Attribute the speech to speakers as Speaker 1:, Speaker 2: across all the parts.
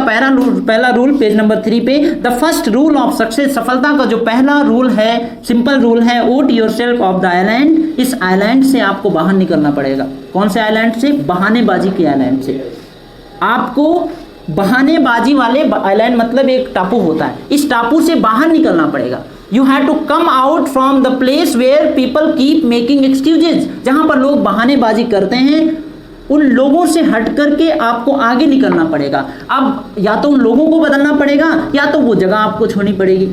Speaker 1: पहला rule page number 3 पे, the first rule of success, सफलता का जो पहला रूल है, सिंपल रूल है, ओट योरसेल्फ ऑफ द आइलैंड, इस आइलैंड से आपको बाहर निकलना पड़ेगा। कौन से आइलैंड से? बहानेबाजी के आइलैंड से। आपको बहानेबाजी वाले आइलैंड मतलब एक टापू होता है, इस टापू से बाहर निकलना पड़ेगा। You have to come out from the place where people keep making excuses, जहां पर लोग बहानेबाजी करते हैं, उन लोगों से हट करके आपको आगे निकलना पड़ेगा। अब या तो उन लोगों को बदलना पड़ेगा या तो वो जगह आपको छोड़नी पड़ेगी।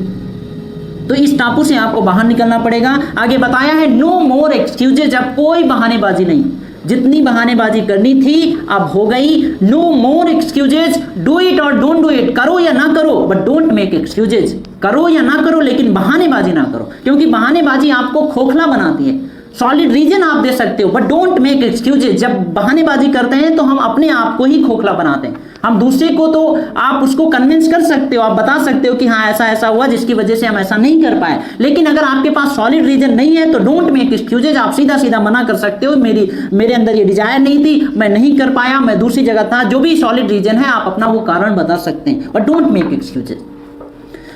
Speaker 1: तो इस टापू से आपको बाहर निकलना पड़ेगा। आगे बताया है नो मोर एक्सक्यूजेज, अब कोई बहानेबाजी नहीं, जितनी बहानेबाजी करनी थी अब हो गई। No more excuses, do it और डोंट डू इट, करो या ना करो, बट डोंट मेक एक्सक्यूजेज, करो या ना करो लेकिन बहानेबाजी ना करो, क्योंकि बहानेबाजी आपको खोखला बनाती है। सॉलिड रीजन आप दे सकते हो बट डोंट मेक एक्सक्यूजेज। जब बहानेबाजी करते हैं तो हम अपने आप को ही खोखला बनाते हैं। हम दूसरे को तो आप उसको कन्विंस कर सकते हो, आप बता सकते हो कि हाँ ऐसा ऐसा हुआ जिसकी वजह से हम ऐसा नहीं कर पाए, लेकिन अगर आपके पास सॉलिड रीजन नहीं है तो डोंट मेक एक्सक्यूजेज, आप सीधा सीधा मना कर सकते हो, मेरे अंदर ये डिजायर नहीं थी, मैं नहीं कर पाया, मैं दूसरी जगह था, जो भी सॉलिड रीजन है आप अपना वो कारण बता सकते हैं, but don't make excuses.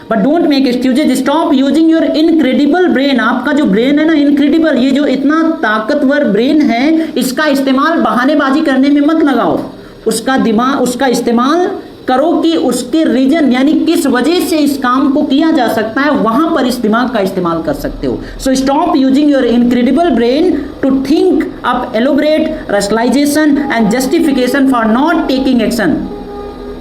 Speaker 1: But don't make excuses, stop using your incredible brain, आपका जो ब्रेन है ना इनक्रेडिबल, ये जो इतना ताकतवर ब्रेन है, इसका इस्तेमाल बहानेबाजी करने में मत लगाओ, उसका दिमाग, उसका इस्तेमाल करो कि उसके रीजन यानी किस वजह से इस काम को किया जा सकता है, वहां पर इस दिमाग का इस्तेमाल कर सकते हो। So stop using your incredible brain to think up elaborate rationalization and justification for not taking action,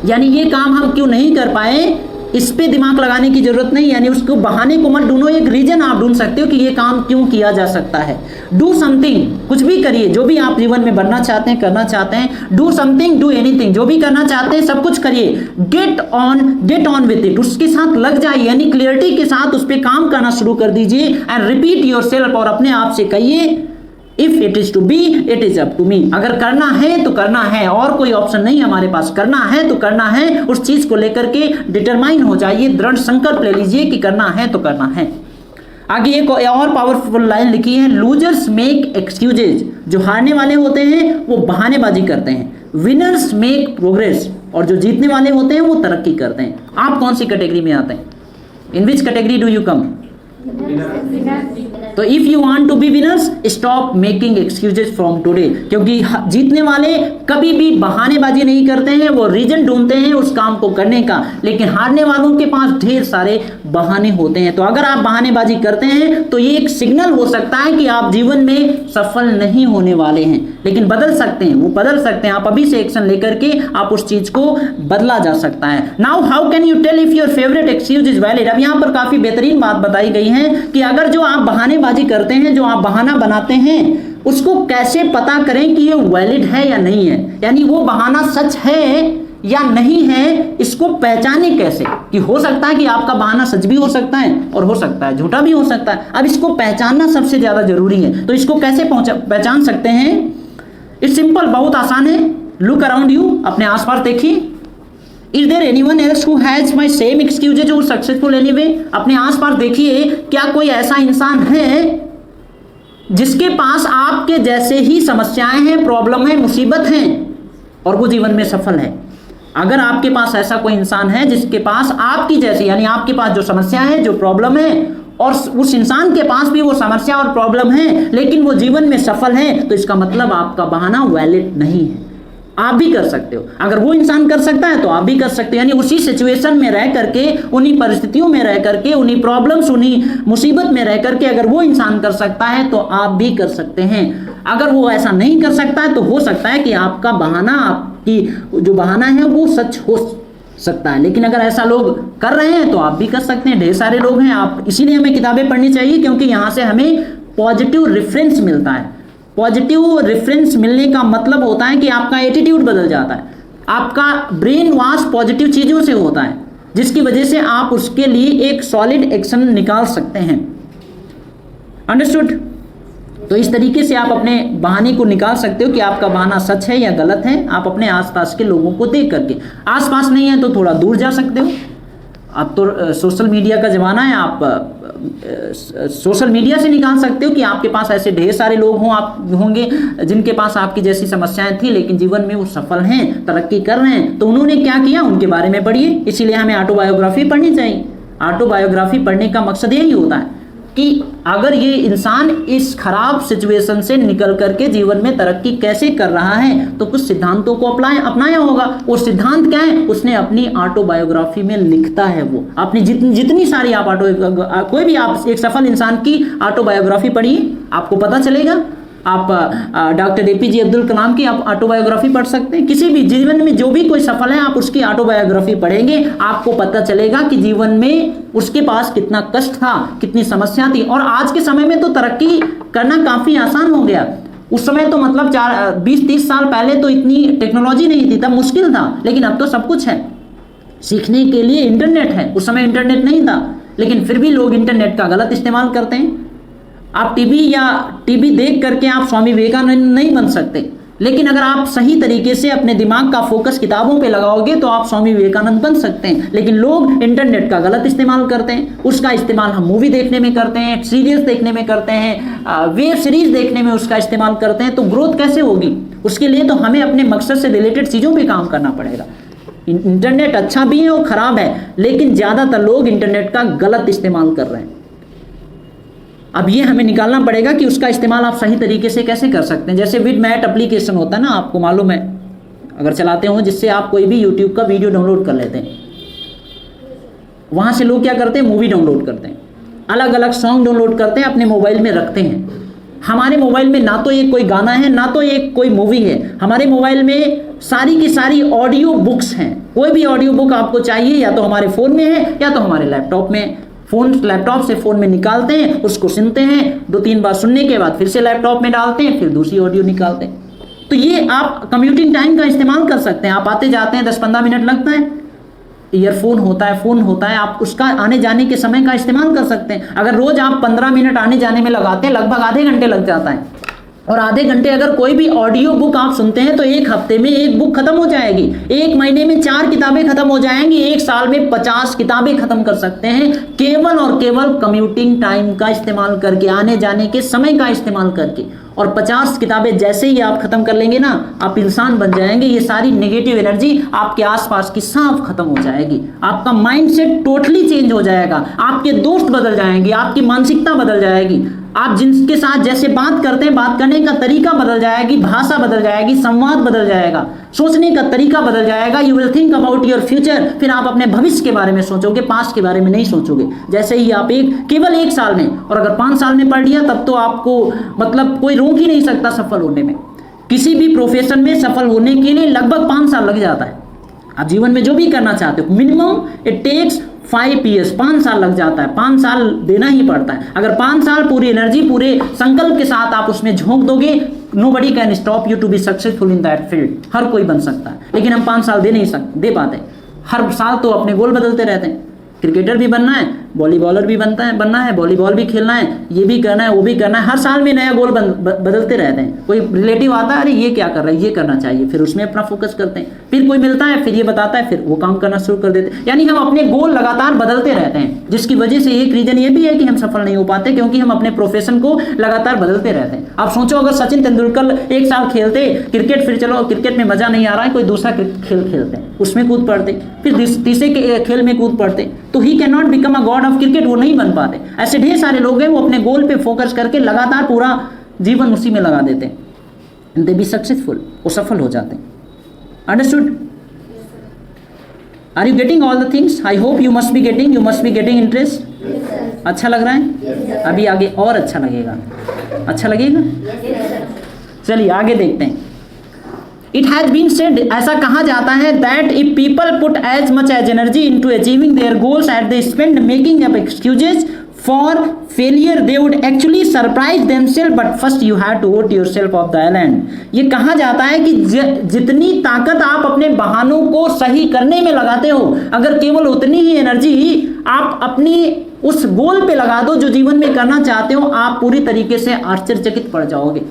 Speaker 1: यानी ये काम हम क्यों नहीं कर पाए इस पे दिमाग लगाने की जरूरत नहीं, यानी उसको बहाने को मत ढूंढो, एक रीजन आप ढूंढ सकते हो कि ये काम क्यों किया जा सकता है। डू समथिंग, कुछ भी करिए, जो भी आप जीवन में बनना चाहते हैं, करना चाहते हैं, डू समथिंग, डू एनीथिंग, जो भी करना चाहते हैं सब कुछ करिए। गेट ऑन विद इट, उसके साथ लग जाइए, यानी क्लियरिटी के साथ उस पर काम करना शुरू कर दीजिए। एंड रिपीट योरसेल्फ, और अपने आप से कहिए if it is to be it is up to me, अगर करना है तो करना है, और कोई ऑप्शन नहीं हमारे पास, करना है तो करना है, उस चीज को लेकर के डिटरमाइन हो जाइए, दृढ़ संकल्प ले लीजिए कि करना है तो करना है। आगे एक और पावरफुल लाइन लिखी है, लूजर्स मेक एक्सक्यूजेज, जो हारने वाले होते हैं वो बहानेबाजी करते हैं, विनर्स मेक प्रोग्रेस, और जो जीतने वाले होते हैं वो तरक्की करते हैं। आप कौन सी कैटेगरी में आते हैं? In which category do you come? तो if you want to be winners stop making excuses from today, क्योंकि जीतने वाले कभी भी बहानेबाजी नहीं करते हैं, वो रीजन ढूंढते हैं उस काम को करने का, लेकिन हारने वालों के पास ढेर सारे बहाने होते हैं। तो अगर आप बहानेबाजी करते हैं तो ये एक सिग्नल हो सकता है कि आप जीवन में सफल नहीं होने वाले हैं, लेकिन बदल सकते हैं, वो बदल सकते हैं, आप अभी से एक्शन लेकर के आप उस चीज को बदला जा सकता है। Now how can you tell if your favourite excuse is valid, अब यहाँ पर काफी बेहतरीन बात बताई गई है कि अगर जो आप बहानेबाजी करते हैं, जो आप बहाना बनाते हैं, उसको कैसे पता करें कि ये वैलिड है या नहीं है, यानी वो बहाना सच है या नहीं है, इसको पहचाने कैसे, कि हो सकता है कि आपका बहाना सच भी हो सकता है और हो सकता है झूठा भी हो सकता है। अब इसको पहचानना सबसे ज्यादा जरूरी है, तो इसको कैसे पहचान सकते हैं? इट्स सिंपल, बहुत आसान है। लुक अराउंड यू, अपने आसपास देखिए, is there anyone else who has my same excuses और सक्सेसफुल एनीवे, अपने आसपास देखिए, क्या कोई ऐसा इंसान है जिसके पास आपके जैसे ही समस्याएं हैं, प्रॉब्लम है, मुसीबत हैं और वो जीवन में सफल है? अगर आपके पास ऐसा कोई इंसान है जिसके पास आपकी जैसी, यानी आपके पास जो समस्या है, जो प्रॉब्लम है, और उस इंसान के पास भी वो समस्या और प्रॉब्लम है, लेकिन वो जीवन में सफल है, तो इसका मतलब आपका बहाना वैलिड नहीं है। आप भी कर सकते हो, अगर वो इंसान कर सकता है तो आप भी कर सकते हो, यानी उसी सिचुएशन में रह करके, उन्हीं परिस्थितियों में रह करके, उन्हीं प्रॉब्लम्स, उन्हीं मुसीबत में रह करके अगर वो इंसान कर सकता है तो आप भी कर सकते हैं। अगर वो ऐसा नहीं कर सकता है तो हो सकता है कि आपका बहाना, आपकी जो बहाना है वो सच हो सकता है, लेकिन अगर ऐसा लोग कर रहे हैं तो आप भी कर सकते हैं, ढेर सारे लोग हैं। आप इसीलिए हमें किताबें पढ़नी चाहिए, क्योंकि यहाँ से हमें पॉजिटिव रेफरेंस मिलता है। पॉजिटिव रेफरेंस मिलने का मतलब होता है कि आपका एटीट्यूड बदल जाता है, आपका ब्रेन वॉश पॉजिटिव चीजों से होता है, जिसकी वजह से आप उसके लिए एक सॉलिड एक्शन निकाल सकते हैं। अंडरस्टूड? तो इस तरीके से आप अपने बहाने को निकाल सकते हो कि आपका बहाना सच है या गलत है, आप अपने आसपास के लोगों को देख करके। आसपास नहीं है तो थोड़ा दूर जा सकते हो, अब तो सोशल मीडिया का ज़माना है, आप सोशल मीडिया से निकाल सकते हो कि आपके पास ऐसे ढेर सारे लोग होंगे जिनके पास आपकी जैसी समस्याएं थी, लेकिन जीवन में वो सफल हैं, तरक्की कर रहे हैं। तो उन्होंने क्या किया, उनके बारे में पढ़िए। इसीलिए हमें ऑटोबायोग्राफी पढ़नी चाहिए। ऑटोबायोग्राफी पढ़ने का मकसद यही होता है कि अगर ये इंसान इस खराब सिचुएशन से निकल करके जीवन में तरक्की कैसे कर रहा है, तो कुछ सिद्धांतों को अपनाया होगा। वो सिद्धांत क्या है, उसने अपनी ऑटोबायोग्राफी में लिखता है। वो अपनी जितनी सारी आप कोई भी आप एक सफल इंसान की ऑटोबायोग्राफी पढ़िए, आपको पता चलेगा। आप डॉक्टर APJ अब्दुल कलाम की आप ऑटोबायोग्राफी पढ़ सकते हैं। किसी भी जीवन में जो भी कोई सफल है, आप उसकी ऑटोबायोग्राफी पढ़ेंगे, आपको पता चलेगा कि जीवन में उसके पास कितना कष्ट था, कितनी समस्या थी। और आज के समय में तो तरक्की करना काफी आसान हो गया। उस समय तो मतलब 20-30 साल पहले तो इतनी टेक्नोलॉजी नहीं थी, तब मुश्किल था। लेकिन अब तो सब कुछ है, सीखने के लिए इंटरनेट है। उस समय इंटरनेट नहीं था, लेकिन फिर भी लोग इंटरनेट का गलत इस्तेमाल करते हैं। आप टीवी देख करके आप स्वामी विवेकानंद नहीं बन सकते, लेकिन अगर आप सही तरीके से अपने दिमाग का फोकस किताबों पे लगाओगे तो आप स्वामी विवेकानंद बन सकते हैं। लेकिन लोग इंटरनेट का गलत इस्तेमाल करते हैं। उसका इस्तेमाल हम मूवी देखने में करते हैं, सीरियल्स देखने में करते हैं, वेब सीरीज देखने में उसका इस्तेमाल करते हैं। तो ग्रोथ कैसे होगी? उसके लिए तो हमें अपने मकसद से रिलेटेड चीज़ों पर काम करना पड़ेगा। इंटरनेट अच्छा भी है और ख़राब है, लेकिन ज़्यादातर लोग इंटरनेट का गलत इस्तेमाल कर रहे हैं। अब ये हमें निकालना पड़ेगा कि उसका इस्तेमाल आप सही तरीके से कैसे कर सकते हैं। जैसे विडमैट एप्लीकेशन होता है ना, आपको मालूम है, अगर चलाते हो, जिससे आप कोई भी यूट्यूब का वीडियो डाउनलोड कर लेते हैं। वहाँ से लोग क्या करते हैं, मूवी डाउनलोड करते हैं, अलग अलग सॉन्ग डाउनलोड करते हैं, अपने मोबाइल में रखते हैं। हमारे मोबाइल में ना तो एक कोई गाना है, ना तो एक कोई मूवी है। हमारे मोबाइल में सारी की सारी ऑडियो बुक्स हैं। कोई भी ऑडियो बुक आपको चाहिए, या तो हमारे फ़ोन में है या तो हमारे लैपटॉप में। लैपटॉप से फ़ोन में निकालते हैं, उसको सुनते हैं, 2-3 बार सुनने के बाद फिर से लैपटॉप में डालते हैं, फिर दूसरी ऑडियो निकालते हैं। तो ये आप कम्यूटिंग टाइम का इस्तेमाल कर सकते हैं। आप आते जाते हैं, 10-15 मिनट लगता है, ईयरफोन होता है, फ़ोन होता है, आप उसका आने जाने के समय का इस्तेमाल कर सकते हैं। अगर रोज़ आप 15 मिनट आने जाने में लगाते हैं, लगभग आधे घंटे लग जाता है। और आधे घंटे अगर कोई भी ऑडियो बुक आप सुनते हैं तो एक हफ्ते में एक बुक खत्म हो जाएगी, एक महीने में 4 किताबें खत्म हो जाएंगी, एक साल में 50 किताबें खत्म कर सकते हैं, केवल और केवल कम्यूटिंग टाइम का इस्तेमाल करके, आने जाने के समय का इस्तेमाल करके। और 50 किताबें जैसे ही आप खत्म कर लेंगे ना, आप इंसान बन जाएंगे। ये सारी नेगेटिव एनर्जी आपके आसपास की साफ खत्म हो जाएगी। आपका माइंडसेट टोटली चेंज हो जाएगा, आपके दोस्त बदल जाएंगे, आपकी मानसिकता बदल जाएगी। आप जिनके साथ जैसे बात करते हैं, बात करने का तरीका बदल जाएगी, भाषा बदल जाएगी, संवाद बदल जाएगा, सोचने का तरीका बदल जाएगा। You will think about your future. फिर आप अपने भविष्य के बारे में सोचोगे, पास्ट के बारे में नहीं सोचोगे। जैसे ही आप केवल 1 साल में, और अगर 5 साल में पढ़ लिया, तब तो आपको मतलब कोई रोक ही नहीं सकता सफल होने में। किसी भी प्रोफेशन में सफल होने के लिए लगभग 5 साल लग जाता है। आप जीवन में जो भी करना चाहते हो, मिनिमम इट टेक्स 5 years, 5 साल लग जाता है। 5 साल देना ही पड़ता है। अगर 5 साल पूरी एनर्जी, पूरे संकल्प के साथ आप उसमें झोंक दोगे, nobody can stop you to be successful in that field। हर कोई बन सकता है, लेकिन हम 5 साल दे पाते। हर साल तो अपने गोल बदलते रहते हैं। क्रिकेटर भी बनना है, वॉलीबॉलर भी बनना है, वॉलीबॉल भी खेलना है, ये भी करना है, वो भी करना है। हर साल में नया गोल बदलते रहते हैं। कोई रिलेटिव आता है, अरे ये क्या कर रहा है, ये करना चाहिए, फिर उसमें अपना फोकस करते हैं। फिर कोई मिलता है, फिर ये बताता है, फिर वो काम करना शुरू कर देते हैं। यानी हम अपने गोल लगातार बदलते रहते हैं, जिसकी वजह से एक रीजन ये भी है कि हम सफल नहीं हो पाते, क्योंकि हम अपने प्रोफेशन को लगातार बदलते रहते हैं। आप सोचो, अगर सचिन तेंदुलकर 1 साल खेलते क्रिकेट, फिर चलो क्रिकेट में मजा नहीं आ रहा है, कोई दूसरा खेल खेलते हैं, उसमें कूद पड़ते, फिर तीसरे खेल में कूद पड़ते, तो he can not become a God of cricket. वो नहीं बन पाते। ऐसे ढेर सारे लोग हैं, वो अपने गोल पे फोकस करके लगातार पूरा जीवन उसी में लगा देते हैं। दे बी सक्सेसफुल, वो सफल हो जाते हैं। Understood? Are you getting all the things? I hope you must be getting interest. अच्छा लग रहा है? अभी आगे और अच्छा लगेगा। अच्छा लगेगा? चलिए आगे देखते हैं। It has been said, ऐसा कहा जाता है, that if people put as much as energy into achieving their goals as they spend making up excuses for failure, they would actually surprise themselves, but first you have to vote yourself off the island। ये कहा जाता है कि जितनी ताकत आप अपने बहानों को सही करने में लगाते हो, अगर केवल उतनी ही एनर्जी आप अपनी उस गोल पे लगा दो जो जीवन में करना चाहते हो, आप पूरी तरीके से आश्चर्यचकित पड़ जाओगे।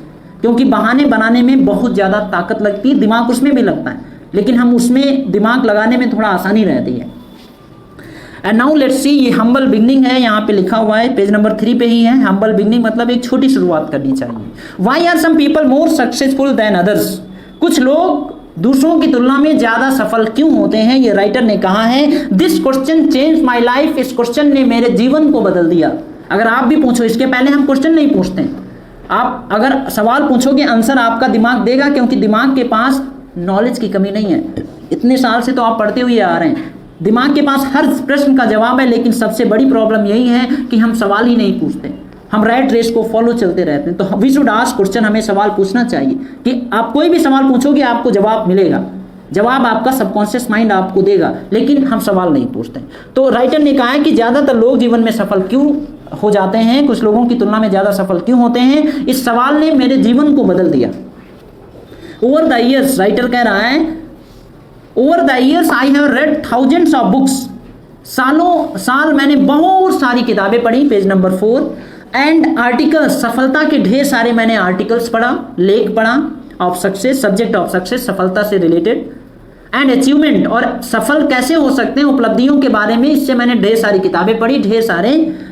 Speaker 1: क्योंकि बहाने बनाने में बहुत ज़्यादा ताकत लगती है, दिमाग उसमें भी लगता है, लेकिन हम उसमें दिमाग लगाने में थोड़ा आसानी रहती है। एंड नाउ लेट्स सी, ये हम्बल बिगनिंग है, यहाँ पे लिखा हुआ है पेज नंबर 3 पे ही है। हम्बल बिगनिंग मतलब एक छोटी शुरुआत करनी चाहिए। Why are some people more successful than others? कुछ लोग दूसरों की तुलना में ज्यादा सफल क्यों होते हैं? ये राइटर ने कहा है, this question change my life, इस क्वेश्चन ने मेरे जीवन को बदल दिया। अगर आप भी पूछो, इसके पहले हम क्वेश्चन नहीं पूछते हैं, आप अगर सवाल पूछोगे आंसर आपका दिमाग देगा, क्योंकि दिमाग के पास नॉलेज की कमी नहीं है। इतने साल से तो आप पढ़ते हुए आ रहे हैं, दिमाग के पास हर प्रश्न का जवाब है, लेकिन सबसे बड़ी प्रॉब्लम यही है कि हम सवाल ही नहीं पूछते, हम रैट रेस को फॉलो चलते रहते हैं। तो वी शुड आस्क क्वेश्चन, हमें सवाल पूछना चाहिए कि आप कोई भी सवाल पूछोगे आपको जवाब मिलेगा, जवाब आपका सबकॉन्शियस माइंड आपको देगा, लेकिन हम सवाल नहीं पूछते। तो राइटर ने कहा है कि ज़्यादातर लोग जीवन में सफल क्यों हो जाते हैं, कुछ लोगों की तुलना में ज़्यादा सफल क्यों होते हैं, इस सवाल ने मेरे जीवन को बदल दिया। ओवर द ईयर्स, राइटर कह रहा है, over the years I have read thousands of books, सालों साल मैंने बहुत सारी किताबें पढ़ी, पेज नंबर 4, एंड आर्टिकल्स, सफलता के ढेर सारे मैंने आर्टिकल्स पढ़ा, लेख पढ़ा, of success, subject of success, सफलता से रिलेटेड, एंड अचीवमेंट, और सफल कैसे हो सकते हैं, उपलब्धियों के बारे में, इससे मैंने ढेर सारी किताबें पढ़ी, ढेर सारे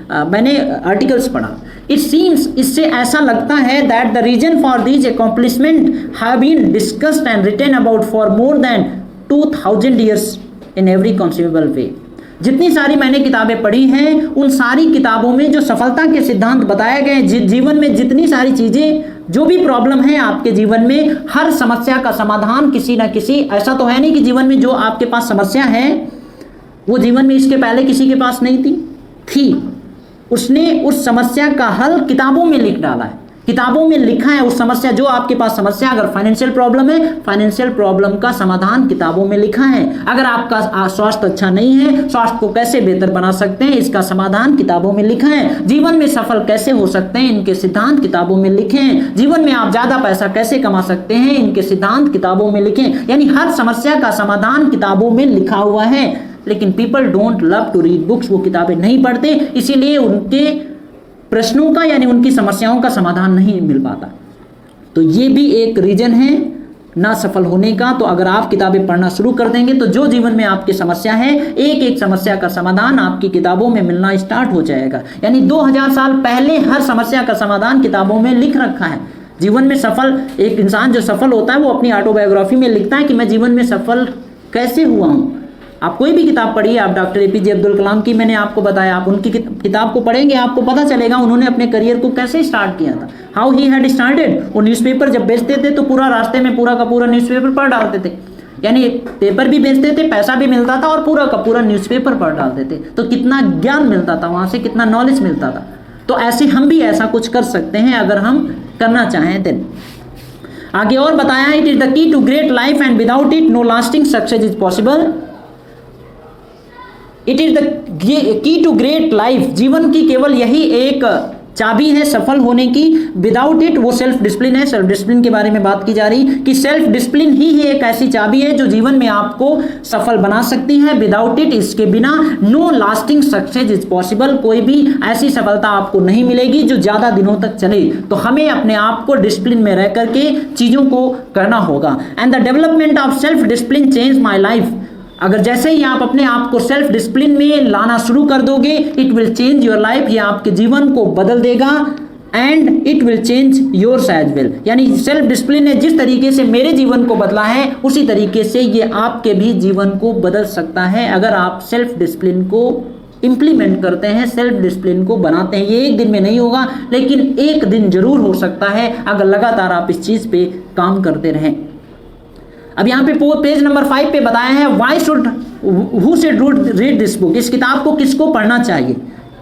Speaker 1: मैंने आर्टिकल्स पढ़ा। इट सीम्स, इससे ऐसा लगता है, that the reason for these accomplishment have been discussed and written about for more than 2000 years in every conceivable way. जितनी सारी मैंने किताबें पढ़ी हैं, उन सारी किताबों में जो सफलता के सिद्धांत बताए गए, जीवन में जितनी सारी चीजें, जो भी प्रॉब्लम है आपके जीवन में, हर समस्या का समाधान किसी ना किसी, ऐसा तो है नहीं कि जीवन में जो आपके पास समस्या है वो जीवन में इसके पहले किसी के पास नहीं थी, उसने उस समस्या का हल किताबों में लिख डाला है, किताबों में लिखा है उस समस्या, जो आपके पास समस्या, अगर फाइनेंशियल प्रॉब्लम है, फाइनेंशियल प्रॉब्लम का समाधान किताबों में लिखा है। अगर आपका स्वास्थ्य अच्छा नहीं है, स्वास्थ्य को कैसे बेहतर बना सकते हैं, इसका समाधान किताबों में लिखा है। जीवन में सफल कैसे हो सकते हैं, इनके सिद्धांत किताबों में लिखे हैं। जीवन में आप ज्यादा पैसा कैसे कमा सकते हैं, इनके सिद्धांत किताबों में लिखे हैं। यानी हर समस्या का समाधान किताबों में लिखा हुआ है, लेकिन people don't love to read books, वो किताबें नहीं पढ़ते, इसीलिए उनके प्रश्नों का यानी उनकी समस्याओं का समाधान नहीं मिल पाता। तो ये भी एक रीजन है ना सफल होने का। तो अगर आप किताबें पढ़ना शुरू कर देंगे तो जो जीवन में आपकी समस्या है, एक एक समस्या का समाधान आपकी किताबों में मिलना स्टार्ट हो जाएगा। यानी 2000 साल पहले हर समस्या का समाधान किताबों में लिख रखा है। जीवन में सफल एक इंसान जो सफल होता है वो अपनी ऑटोबायोग्राफी में लिखता है कि मैं जीवन में सफल कैसे हुआ हूँ। आप कोई भी किताब पढ़िए, आप डॉक्टर APJ अब्दुल कलाम की मैंने आपको बताया, आप उनकी किताब को पढ़ेंगे आपको पता चलेगा उन्होंने अपने करियर को कैसे स्टार्ट किया था, हाउ ही हैड स्टार्टेड। वो न्यूज़पेपर जब बेचते थे तो पूरा रास्ते में पूरा का पूरा न्यूज़पेपर पढ़ डालते थे, यानी पेपर भी बेचते थे, पैसा भी मिलता था और पूरा का पूरा न्यूज़पेपर पढ़ डालते थे। तो कितना ज्ञान मिलता था वहाँ से, कितना नॉलेज मिलता था। तो ऐसे हम भी ऐसा कुछ कर सकते हैं अगर हम करना चाहें। देन आगे और बताया, it is the key to great life and without it no lasting success is possible. It is the key to great life, जीवन की केवल यही एक चाबी है सफल होने की। विदाउट इट, वो सेल्फ डिसिप्लिन है। सेल्फ डिसिप्लिन के बारे में बात की जा रही कि सेल्फ डिसिप्लिन ही एक ऐसी चाबी है जो जीवन में आपको सफल बना सकती है। विदाउट इट, इसके बिना no lasting success is possible, कोई भी ऐसी सफलता आपको नहीं मिलेगी जो ज्यादा दिनों तक चले। तो हमें अपने आप को डिसिप्लिन में रह करके चीजों को करना होगा। And the development of self discipline change my life, अगर जैसे ही आप अपने आप को सेल्फ डिसिप्लिन में लाना शुरू कर दोगे, it will change your life, ये आपके जीवन को बदल देगा। And it will change yours as well, यानी सेल्फ डिसिप्लिन ने जिस तरीके से मेरे जीवन को बदला है उसी तरीके से ये आपके भी जीवन को बदल सकता है अगर आप सेल्फ डिसिप्लिन को इंप्लीमेंट करते हैं, सेल्फ डिसिप्लिन को बनाते हैं। ये एक दिन में नहीं होगा, लेकिन एक दिन जरूर हो सकता है अगर लगातार आप इस चीज पे काम करते रहें। अब यहाँ पे पेज नंबर 5 पे बताया है, why should who should read this book, इस किताब को किसको पढ़ना चाहिए।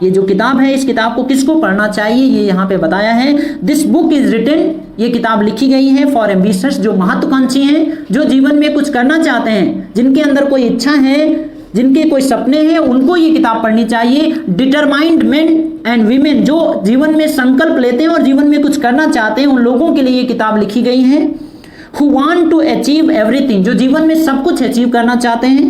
Speaker 1: ये जो किताब है इस किताब को किसको पढ़ना चाहिए ये यहाँ पे बताया है। दिस बुक इज रिटन, ये किताब लिखी गई है फॉर एम्बिशियस, जो महत्वाकांक्षी हैं, जो जीवन में कुछ करना चाहते हैं, जिनके अंदर कोई इच्छा है, जिनके कोई सपने हैं, उनको ये किताब पढ़नी चाहिए। डिटरमाइंड मेन एंड वीमेन, जो जीवन में संकल्प लेते हैं और जीवन में कुछ करना चाहते हैं, उन लोगों के लिए ये किताब लिखी गई है। Who want to achieve everything, जो जीवन में सब कुछ अचीव करना चाहते हैं,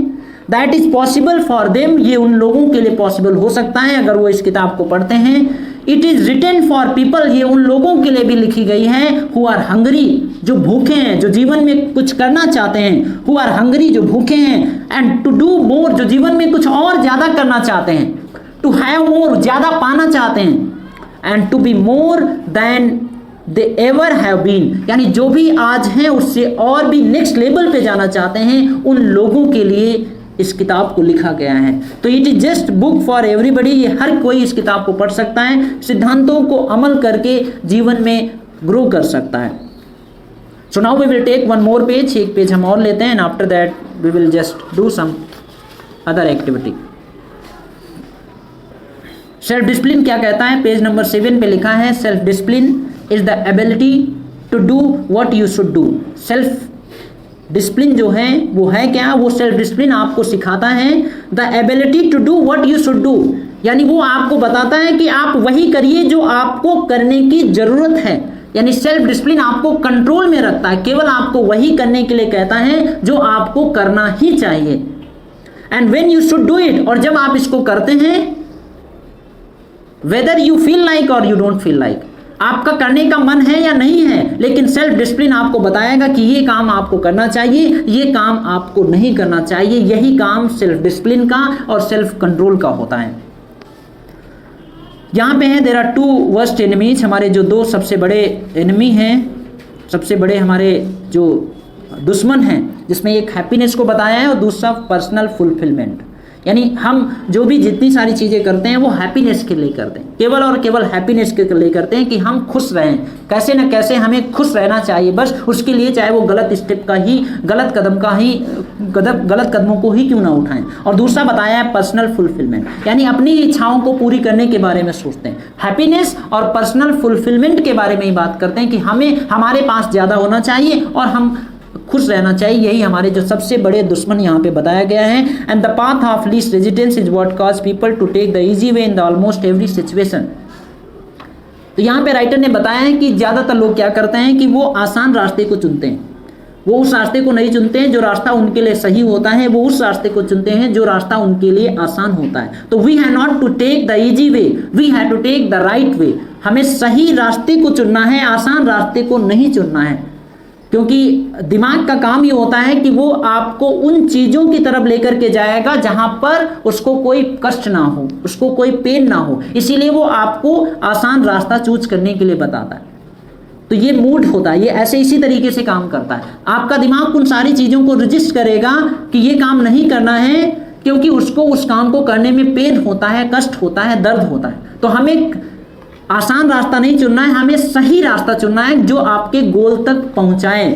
Speaker 1: that is possible for them, ये उन लोगों के लिए पॉसिबल हो सकता है अगर वो इस किताब को पढ़ते हैं। It is written for people, ये उन लोगों के लिए भी लिखी गई है हु आर हंगरी, जो भूखे हैं, जो जीवन में कुछ करना चाहते हैं, हु आर हंगरी, जो भूखे हैं, एंड टू डू मोर, जो जीवन में कुछ और ज्यादा करना चाहते हैं, टू हैव मोर, ज्यादा पाना चाहते हैं, and to be more than they ever have been, यानी जो भी आज हैं उससे और भी नेक्स्ट लेवल पे जाना चाहते हैं, उन लोगों के लिए इस किताब को लिखा गया है। तो it is just book for everybody, ये हर कोई इस किताब को पढ़ सकता है, सिद्धांतों को अमल करके जीवन में ग्रो कर सकता है। So now we will take one more page, एक पेज हम और लेते हैं, and after that we will just do some other activity. Self discipline क्या कहता है? पेज नंबर 7 पे लिखा है, self discipline is the ability to do what you should do. Self discipline जो है वो है क्या? वो सेल्फ डिसिप्लिन आपको सिखाता है the ability to do what you should do, यानी वो आपको बताता है कि आप वही करिए जो आपको करने की जरूरत है। यानी सेल्फ डिसिप्लिन आपको कंट्रोल में रखता है, केवल आपको वही करने के लिए कहता है जो आपको करना ही चाहिए। And when you should do it, और जब आप इसको करते हैं, वेदर यू फील लाइक और यू डोंट फील लाइक, आपका करने का मन है या नहीं है, लेकिन सेल्फ डिसिप्लिन आपको बताएगा कि ये काम आपको करना चाहिए, ये काम आपको नहीं करना चाहिए। यही काम सेल्फ डिसिप्लिन का और सेल्फ कंट्रोल का होता है। यहां पे है देयर आर 2 वर्स्ट एनिमीज, हमारे जो 2 सबसे बड़े एनिमी हैं, सबसे बड़े हमारे जो दुश्मन हैं, जिसमें एक हैप्पीनेस को बताया है और दूसरा पर्सनल फुलफिलमेंट। यानी हम जो भी जितनी सारी चीज़ें करते हैं वो हैप्पीनेस के लिए करते हैं, केवल और केवल हैप्पीनेस के लिए करते हैं कि हम खुश रहें, कैसे न कैसे हमें खुश रहना चाहिए, बस उसके लिए चाहे वो गलत स्टेप का ही, गलत कदमों को ही क्यों ना उठाएं। और दूसरा बताया है पर्सनल फुलफिलमेंट, यानी अपनी इच्छाओं को पूरी करने के बारे में सोचते हैं। हैप्पीनेस और पर्सनल फुलफिलमेंट के बारे में ही बात करते हैं कि हमें हमारे पास ज़्यादा होना चाहिए और हम खुश रहना चाहिए। यही हमारे जो सबसे बड़े दुश्मन यहाँ पे बताया गया है। And the path of least resistance is what cause people to take the easy way in the almost every situation. तो यहाँ पे राइटर ने बताया है कि ज़्यादातर लोग क्या करते हैं कि वो आसान रास्ते को चुनते हैं, वो उस रास्ते को नहीं चुनते हैं जो रास्ता उनके लिए सही होता है, वो उस रास्ते को चुनते हैं जो रास्ता उनके लिए आसान होता है। तो we have not to take the easy way, we have to take the right way. हमें सही रास्ते को चुनना है, आसान रास्ते को नहीं चुनना है, क्योंकि दिमाग का काम ये होता है कि वो आपको उन चीज़ों की तरफ लेकर के जाएगा जहां पर उसको कोई कष्ट ना हो, उसको कोई पेन ना हो, इसीलिए वो आपको आसान रास्ता चूज करने के लिए बताता है। तो ये मूड होता है, ये ऐसे इसी तरीके से काम करता है। आपका दिमाग उन सारी चीज़ों को रजिस्ट करेगा कि ये काम नहीं करना है, क्योंकि उसको उस काम को करने में पेन होता है, कष्ट होता है, दर्द होता है। तो हमें आसान रास्ता नहीं चुनना है, हमें सही रास्ता चुनना है जो आपके गोल तक पहुंचाए।